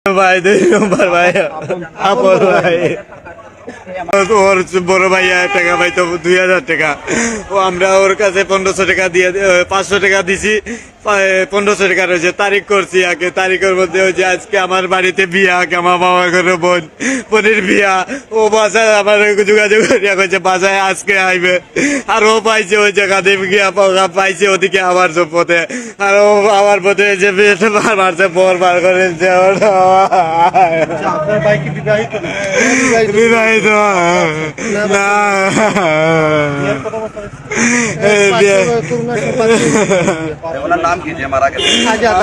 ভাই 2 নম্বর ভাই আপন ভাই ওর বড় ভাইয়া টাকা পাইতো 2000 টাকা। ও আমরা ওর কাছে 1500 টাকা দিয়ে 500 টাকা দিছি, 1500 টাকা রয়েছে। তারিখ করছি আগে, তারিখের মধ্যে ওই যে আজকে আমার বাড়িতে বিয়া, আমার মামা ঘরে বোনের বিয়া। ও বাসায় আমার যোগাযোগ করিয়া কইছে বাসায় আজকে আইবে। আর ও পাইছে ওই জায়গা দিয়ে গিয়া পাইছে ওদিকে আমার পথে। আর ও আমার পথে যে মারছে পর বার করে বিবাহিত না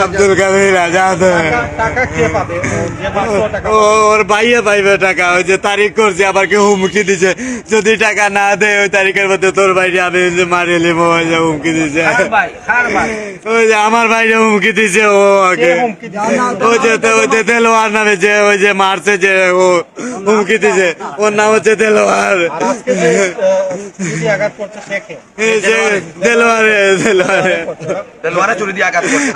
আব্দুল কাদের আজাদ। ওর ভাইয়া পাইবে টাকা, ওই যে তারিখ করছে, আবার কেউ হুমকি দিছে যদি টাকা না দেয় ওই তারিখের মধ্যে তোর বাইরে আমি মারি নেবো, হুমকি দিছে। ওই যে আমার বাইরে হুমকি দিছে। ও আগে ওই যে দেলোয়ার নামে যে ওই যে মারছে, যে ও হুমকি দিছে, ওর নাম হচ্ছে দেলোয়ার। দেলোয়ারে চুরি দিয়ে আঘাত করছে।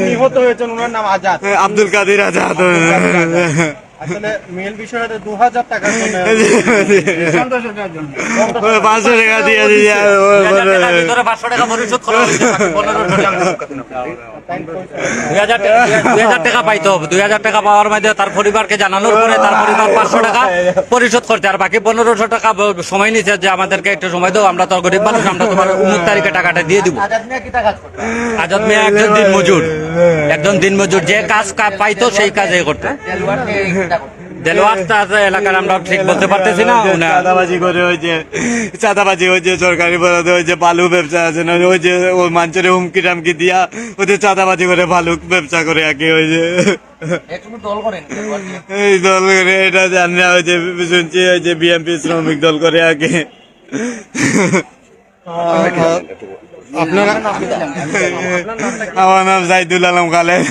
নিহত হয়েছেন, ওনার নাম আজাদ, আব্দুল কাদের আজাদ। আসলে মেল বিষয়টা 2000 টাকা 500 টাকা দিয়ে দিয়েছে। 500 টাকা পরিশোধ করা হয়েছে, 2000 টাকা পাইতো। 2000 টাকা পাওয়ার মধ্যে তার পরিবারকে জানানোর পরে তার পরিবার 500 টাকা পরিশোধ করতে, আর বাকি 1500 টাকা সময় নিচ্ছে যে আমাদেরকে একটু সময় দাও, আমরা তো গরিব মানুষ, আমরা তোমার 19 তারিখে টাকাটা দিয়ে দিব। আজাদ মিয়া একজন দিনমজুর, যে কাজ পাইতো সেই কাজে করতে। দেলোয়ার এলাকার আমরা ঠিক বলতে পারতেছি না। চাঁদাবাজি করে, ওই যে চাঁদাবাজি, ওই যে সরকারি বরাদ্দে ওই যে বালু ব্যবসা আছে না, ওই যে ওই মানুষের হুমকি টামকি দিয়া ওদের চাঁদাবাজি করে বালু ব্যবসা করে আগে। ওই যে এই দল করে, এটা জানি না, ওই যে শুনছি ওই যে বিএনপি শ্রমিক দল করে আগে। আমার নাম জাইদুল আলম খালেদ।